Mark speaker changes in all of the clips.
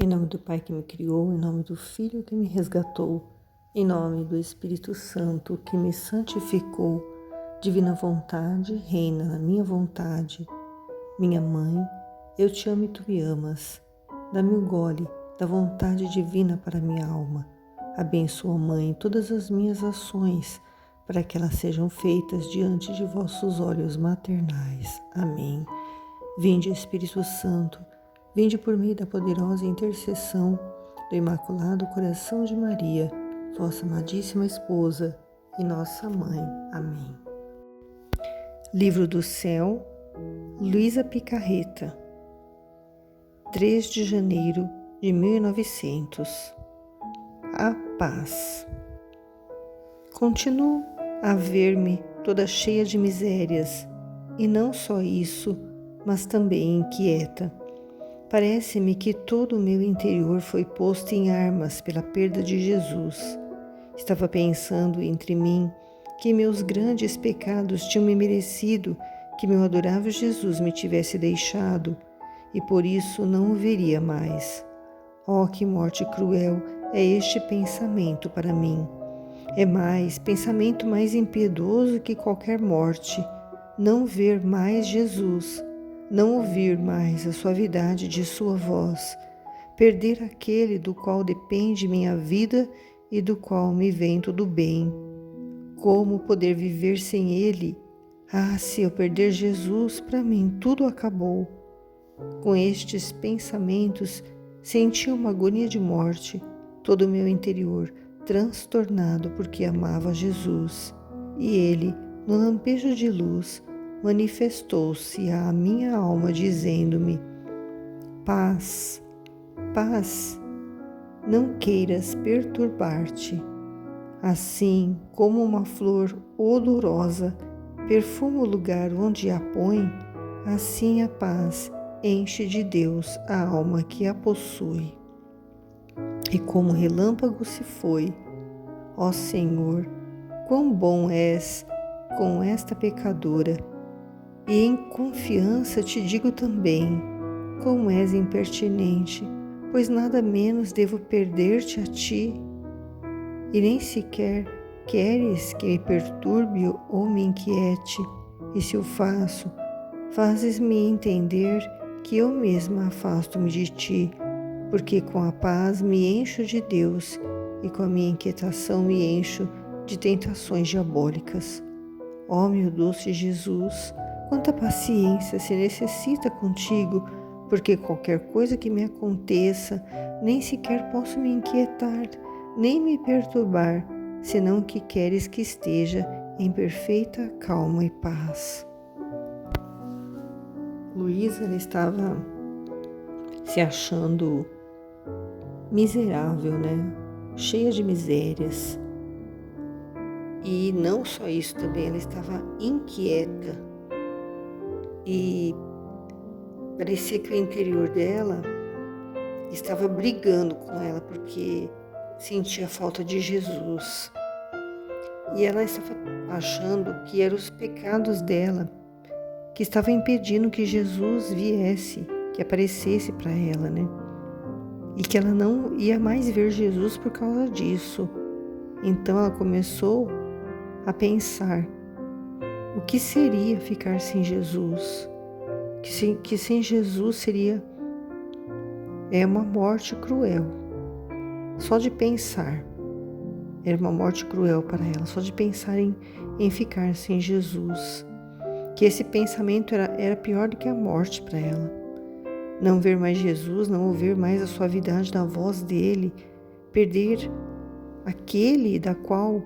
Speaker 1: Em nome do Pai que me criou, em nome do Filho que me resgatou, em nome do Espírito Santo que me santificou, divina vontade, reina na minha vontade. Minha mãe, eu te amo e tu me amas. Dá-me o gole da vontade divina para minha alma. Abençoa, Mãe, todas as minhas ações, para que elas sejam feitas diante de vossos olhos maternais. Amém. Vinde, Espírito Santo, vinde por meio da poderosa intercessão do Imaculado Coração de Maria, vossa amadíssima esposa e nossa mãe. Amém. Livro do Céu, Luísa Picarreta, 3 de janeiro de 1900. A paz. Continuo a ver-me toda cheia de misérias, e não só isso, mas também inquieta. Parece-me que todo o meu interior foi posto em armas pela perda de Jesus. Estava pensando entre mim que meus grandes pecados tinham me merecido que meu adorável Jesus me tivesse deixado, e por isso não o veria mais. Oh, que morte cruel é este pensamento para mim! Pensamento mais impiedoso que qualquer morte, não ver mais Jesus, não ouvir mais a suavidade de sua voz, perder aquele do qual depende minha vida e do qual me vem tudo bem. Como poder viver sem ele? Ah, se eu perder Jesus, para mim tudo acabou. Com estes pensamentos, senti uma agonia de morte, todo o meu interior transtornado porque amava Jesus. E ele, no lampejo de luz, manifestou-se à minha alma dizendo-me: paz, paz, não queiras perturbar-te. Assim como uma flor odorosa perfuma o lugar onde a põe, assim a paz enche de Deus a alma que a possui. E como relâmpago se foi. Ó Senhor, quão bom és com esta pecadora, e em confiança te digo também, como és impertinente, pois nada menos devo perder-te a ti, e nem sequer queres que me perturbe ou me inquiete, e se o faço, fazes-me entender que eu mesma afasto-me de ti, porque com a paz me encho de Deus e com a minha inquietação me encho de tentações diabólicas. Ó meu doce Jesus, quanta paciência se necessita contigo, porque qualquer coisa que me aconteça, nem sequer posso me inquietar, nem me perturbar, senão que queres que esteja em perfeita calma e paz. Luísa estava se achando miserável, cheia de misérias. E não só isso, também ela estava inquieta. E parecia que o interior dela estava brigando com ela, porque sentia falta de Jesus. E ela estava achando que eram os pecados dela que estavam impedindo que Jesus viesse, que aparecesse para ela, E que ela não ia mais ver Jesus por causa disso. Então ela começou a pensar: o que seria ficar sem Jesus? Que sem Jesus seria uma morte cruel. Só de pensar, era uma morte cruel para ela, só de pensar em ficar sem Jesus. Que esse pensamento era pior do que a morte para ela. Não ver mais Jesus, não ouvir mais a suavidade da voz dele, perder aquele da qual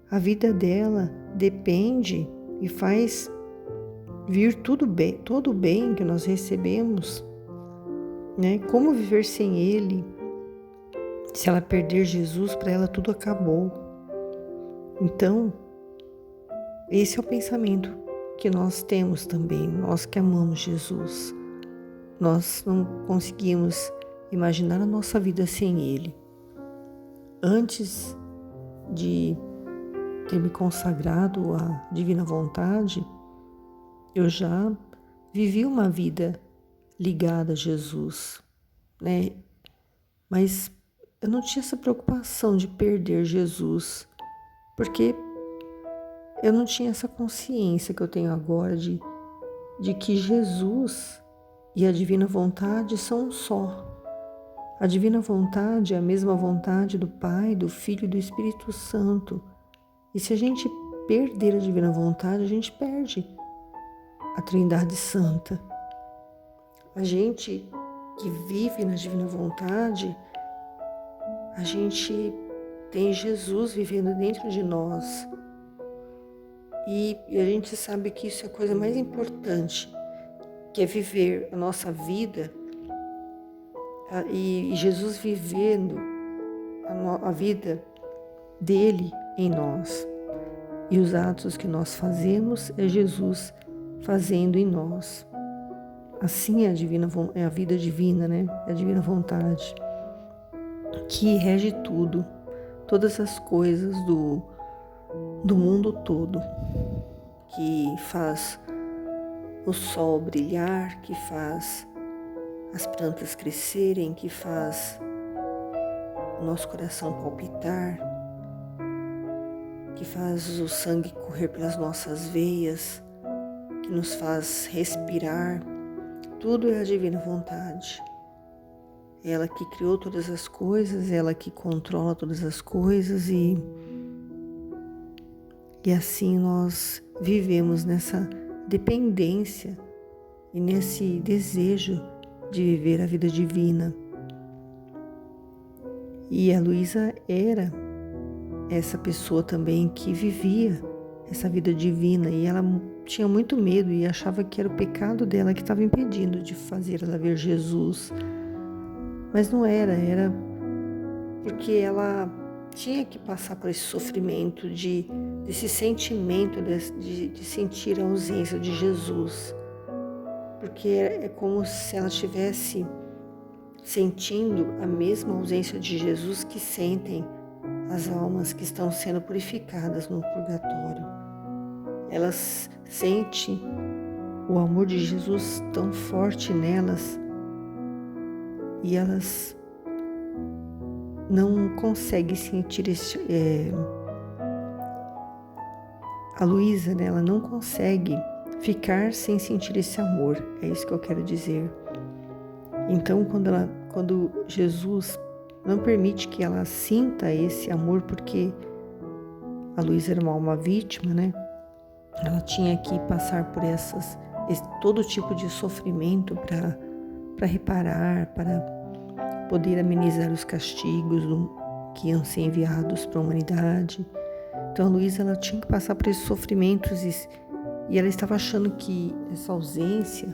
Speaker 1: a vida dela depende e faz vir todo o bem que nós recebemos, Como viver sem ele? Se ela perder Jesus, para ela tudo acabou. Então, esse é o pensamento que nós temos também, nós que amamos Jesus. Nós não conseguimos imaginar a nossa vida sem ele. Antes de ter me consagrado à divina vontade, eu já vivi uma vida ligada a Jesus, Mas eu não tinha essa preocupação de perder Jesus, porque eu não tinha essa consciência que eu tenho agora de que Jesus e a divina vontade são um só. A divina vontade é a mesma vontade do Pai, do Filho e do Espírito Santo. E se a gente perder a divina vontade, a gente perde a Trindade Santa. A gente que vive na divina vontade, a gente tem Jesus vivendo dentro de nós. E a gente sabe que isso é a coisa mais importante, que é viver a nossa vida e Jesus vivendo a vida dele em nós. E os atos que nós fazemos é Jesus fazendo em nós. Assim é a vida divina, né? É a divina vontade que rege tudo, todas as coisas do mundo todo, que faz o sol brilhar, que faz as plantas crescerem, que faz o nosso coração palpitar, que faz o sangue correr pelas nossas veias, que nos faz respirar. Tudo é a divina vontade. Ela que criou todas as coisas, ela que controla todas as coisas e assim nós vivemos nessa dependência e nesse desejo de viver a vida divina. E a Luísa era essa pessoa também que vivia essa vida divina e ela tinha muito medo e achava que era o pecado dela que estava impedindo de fazer ela ver Jesus. Mas não era, era porque ela tinha que passar por esse sofrimento, desse sentimento de sentir a ausência de Jesus. Porque é como se ela estivesse sentindo a mesma ausência de Jesus que sentem as almas que estão sendo purificadas no purgatório. Elas sentem o amor de Jesus tão forte nelas e elas não conseguem sentir a Luísa, né, ela não consegue ficar sem sentir esse amor, é isso que eu quero dizer. Então, quando Jesus não permite que ela sinta esse amor, porque a Luísa era uma alma vítima, né? Ela tinha que passar por todo tipo de sofrimento para reparar, para poder amenizar os castigos que iam ser enviados para a humanidade. Então a Luísa ela tinha que passar por esses sofrimentos e ela estava achando que essa ausência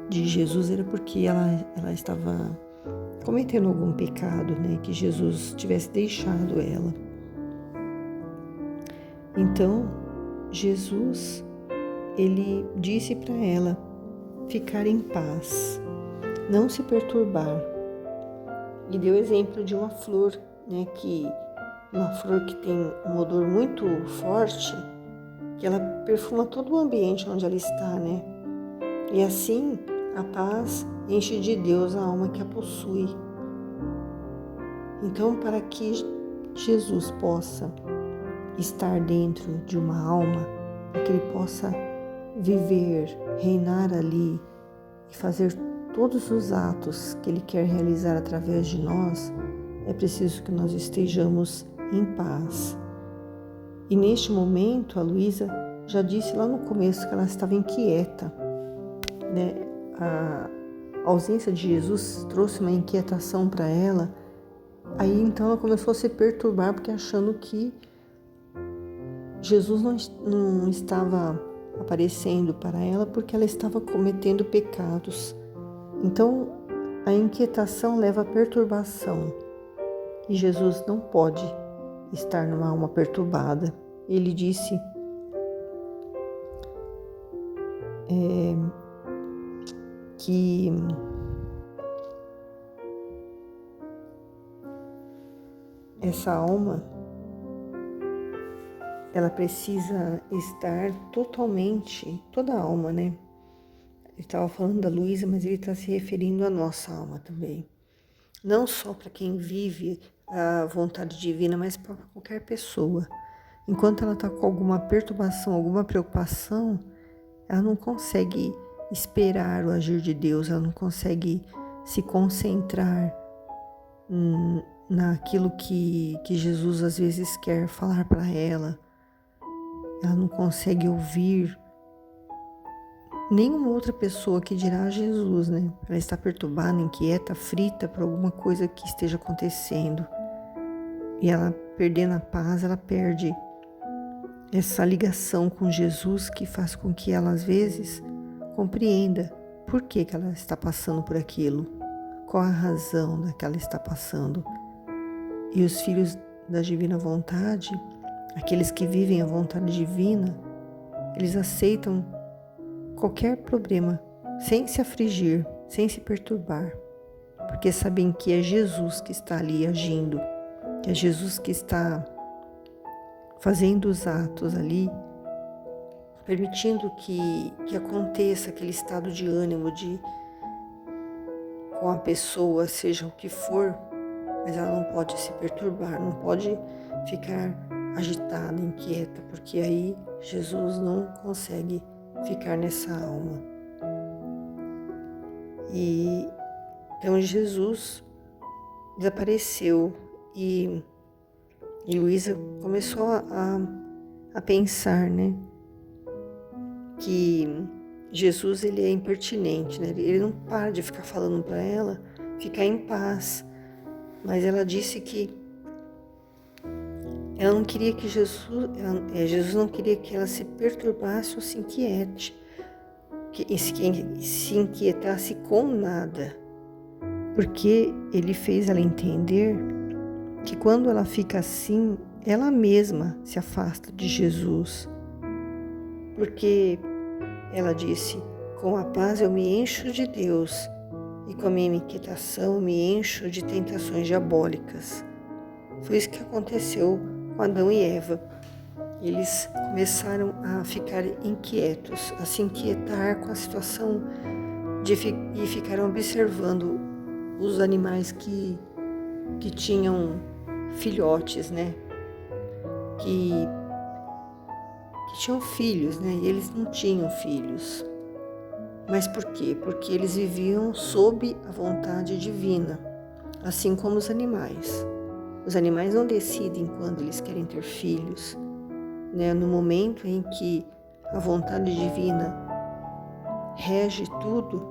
Speaker 1: de Jesus era porque ela estava cometendo algum pecado, né? Que Jesus tivesse deixado ela. Então, Jesus, ele disse para ela ficar em paz, não se perturbar. E deu exemplo de uma flor, né? Uma flor que tem um odor muito forte, que ela perfuma todo o ambiente onde ela está, né? E assim, a paz enche de Deus a alma que a possui. Então, para que Jesus possa estar dentro de uma alma, para que ele possa viver, reinar ali e fazer todos os atos que ele quer realizar através de nós, é preciso que nós estejamos em paz. E neste momento, a Luísa já disse lá no começo que ela estava inquieta, né? A ausência de Jesus trouxe uma inquietação para ela. Aí então ela começou a se perturbar, porque achando que Jesus não estava aparecendo para ela, porque ela estava cometendo pecados. Então a inquietação leva à perturbação. E Jesus não pode estar numa alma perturbada. Ele disse que essa alma, ela precisa estar totalmente, toda a alma, né? Ele estava falando da Luísa, mas ele está se referindo à nossa alma também. não só para quem vive a vontade divina, mas para qualquer pessoa. Enquanto ela está com alguma perturbação, alguma preocupação, ela não consegue esperar o agir de Deus, ela não consegue se concentrar naquilo que Jesus às vezes quer falar para ela. Ela não consegue ouvir nenhuma outra pessoa que dirá Jesus, né? Ela está perturbada, inquieta, aflita por alguma coisa que esteja acontecendo. E ela, perdendo a paz, ela perde essa ligação com Jesus que faz com que ela, às vezes, compreenda por que ela está passando por aquilo, qual a razão da que ela está passando. E os filhos da divina vontade, aqueles que vivem a vontade divina, eles aceitam qualquer problema sem se afligir, sem se perturbar, porque sabem que é Jesus que está ali agindo, que é Jesus que está fazendo os atos ali, permitindo que aconteça aquele estado de ânimo com a pessoa, seja o que for, mas ela não pode se perturbar, não pode ficar agitada, inquieta, porque aí Jesus não consegue ficar nessa alma. E então Jesus desapareceu e Luísa começou a pensar, né, que Jesus ele é impertinente, né? Ele não para de ficar falando para ela ficar em paz, mas ela disse que ela não queria que Jesus não queria que ela se perturbasse ou se inquiete, que se inquietasse com nada, porque ele fez ela entender que quando ela fica assim, ela mesma se afasta de Jesus, porque ela disse: com a paz eu me encho de Deus e com a minha inquietação eu me encho de tentações diabólicas. Foi isso que aconteceu com Adão e Eva. Eles começaram a ficar inquietos, a se inquietar com a situação e ficaram observando os animais que tinham filhotes, né? Que tinham filhos, né? E eles não tinham filhos. Mas por quê? Porque eles viviam sob a vontade divina, assim como os animais. Os animais não decidem quando eles querem ter filhos, né? No momento em que a vontade divina rege tudo,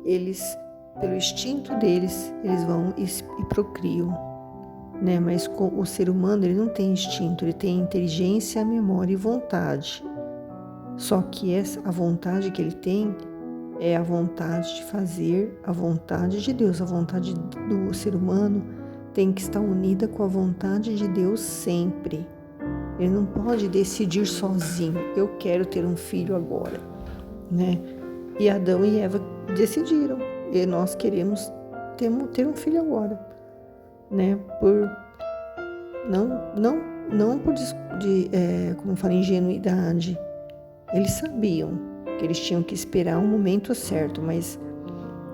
Speaker 1: eles, pelo instinto deles, eles vão e procriam, né? Mas o ser humano, ele não tem instinto, ele tem inteligência, memória e vontade. Só que a vontade que ele tem é a vontade de fazer a vontade de Deus. A vontade do ser humano tem que estar unida com a vontade de Deus sempre. Ele não pode decidir sozinho: eu quero ter um filho agora, né? E Adão e Eva decidiram: e nós queremos ter um filho agora, né? Não por como eu falei, ingenuidade. Eles sabiam que eles tinham que esperar um momento certo, mas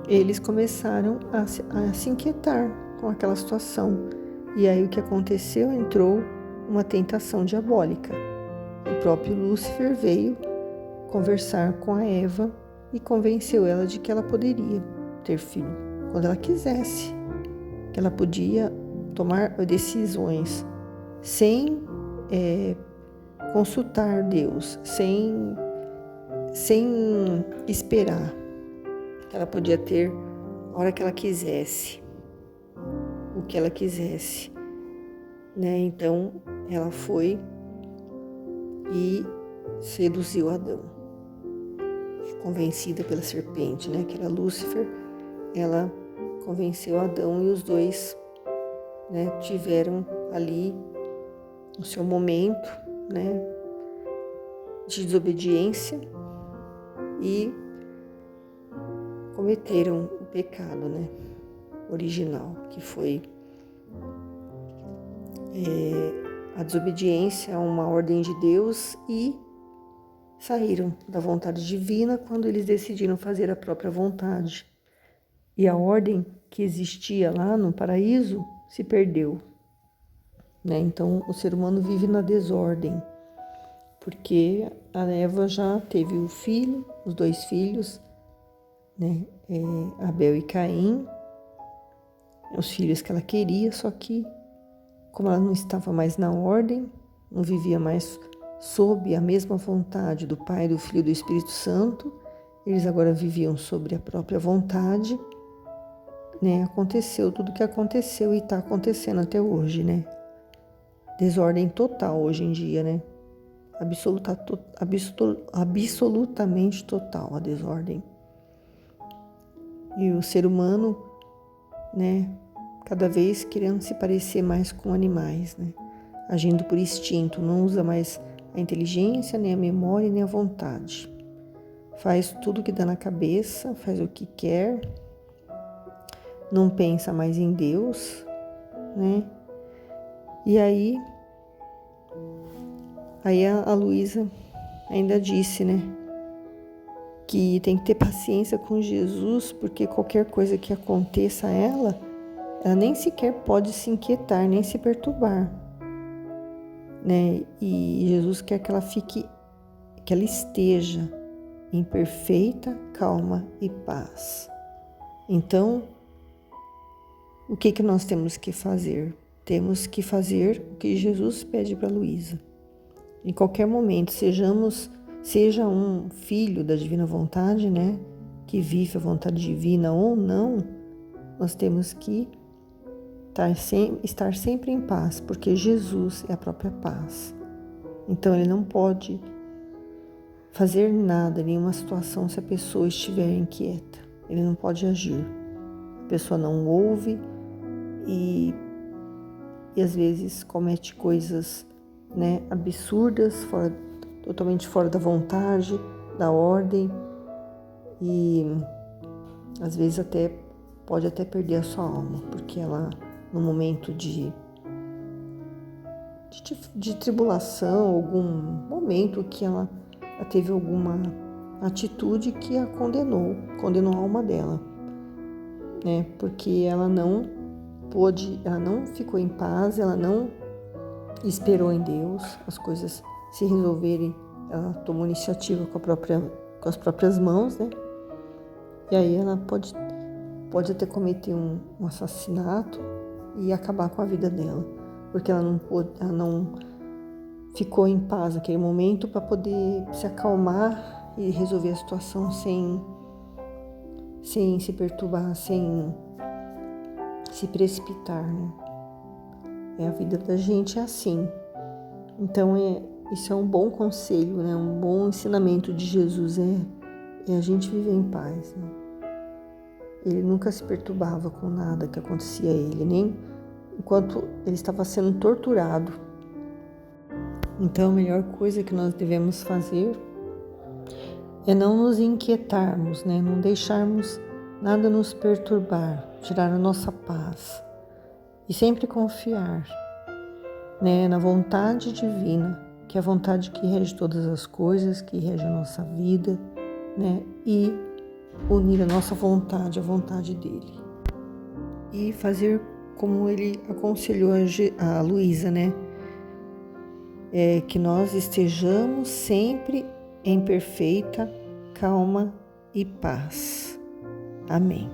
Speaker 1: eles começaram a se inquietar com aquela situação. E aí o que aconteceu? Entrou uma tentação diabólica. O próprio Lúcifer veio conversar com a Eva e convenceu ela de que ela poderia ter filho quando ela quisesse, que ela podia tomar decisões sem consultar Deus, sem esperar, que ela podia ter a hora que ela quisesse, o que ela quisesse, né? Então ela foi e seduziu Adão, convencida pela serpente, né? Que era Lúcifer. Ela convenceu Adão e os dois, né, tiveram ali o seu momento, né, de desobediência e cometeram o pecado, né, original, que foi a desobediência a uma ordem de Deus, e saíram da vontade divina quando eles decidiram fazer a própria vontade. E a ordem que existia lá no paraíso se perdeu, né? Então, o ser humano vive na desordem, porque a Eva já teve o filho, os 2 filhos, né? Abel e Caim, os filhos que ela queria, só que como ela não estava mais na ordem, não vivia mais sob a mesma vontade do Pai, do Filho e do Espírito Santo, eles agora viviam sobre a própria vontade, né? Aconteceu tudo o que aconteceu e está acontecendo até hoje, né? Desordem total hoje em dia, né? Absolutamente total a desordem. E o ser humano, né? Cada vez querendo se parecer mais com animais, né? Agindo por instinto, não usa mais a inteligência, nem a memória, nem a vontade. Faz tudo o que dá na cabeça, faz o que quer, não pensa mais em Deus, né? E aí a Luísa ainda disse, né? Que tem que ter paciência com Jesus, porque qualquer coisa que aconteça a ela nem sequer pode se inquietar, nem se perturbar, né? E Jesus quer que ela esteja em perfeita calma e paz. Então, o que nós temos que fazer? Temos que fazer o que Jesus pede para Luísa. Em qualquer momento, seja um filho da divina vontade, né? Que vive a vontade divina ou não, nós temos que estar sempre em paz, porque Jesus é a própria paz. Então, ele não pode fazer nada, nenhuma situação, se a pessoa estiver inquieta. Ele não pode agir. A pessoa não ouve e às vezes comete coisas, né, absurdas, totalmente fora da vontade, da ordem, e às vezes pode perder a sua alma, porque ela, no momento de tribulação, algum momento que ela teve alguma atitude que a condenou a alma dela, né? Porque ela não ficou em paz, ela não esperou em Deus as coisas se resolverem, ela tomou iniciativa com as próprias mãos, né? E aí ela pode até cometer um assassinato e acabar com a vida dela, porque ela não ficou em paz naquele momento para poder se acalmar e resolver a situação sem se perturbar, sem se precipitar, né? A vida da gente é assim. Então, isso é um bom conselho, né? Um bom ensinamento de Jesus, é a gente viver em paz, né? Ele nunca se perturbava com nada que acontecia a ele, nem enquanto ele estava sendo torturado. Então, a melhor coisa que nós devemos fazer é não nos inquietarmos, né? Não deixarmos nada nos perturbar, tirar a nossa paz. E sempre confiar, né, na vontade divina, que é a vontade que rege todas as coisas, que rege a nossa vida, né? E unir a nossa vontade à vontade dele. E fazer como ele aconselhou a Luísa, né? Que nós estejamos sempre em perfeita calma e paz. Amém.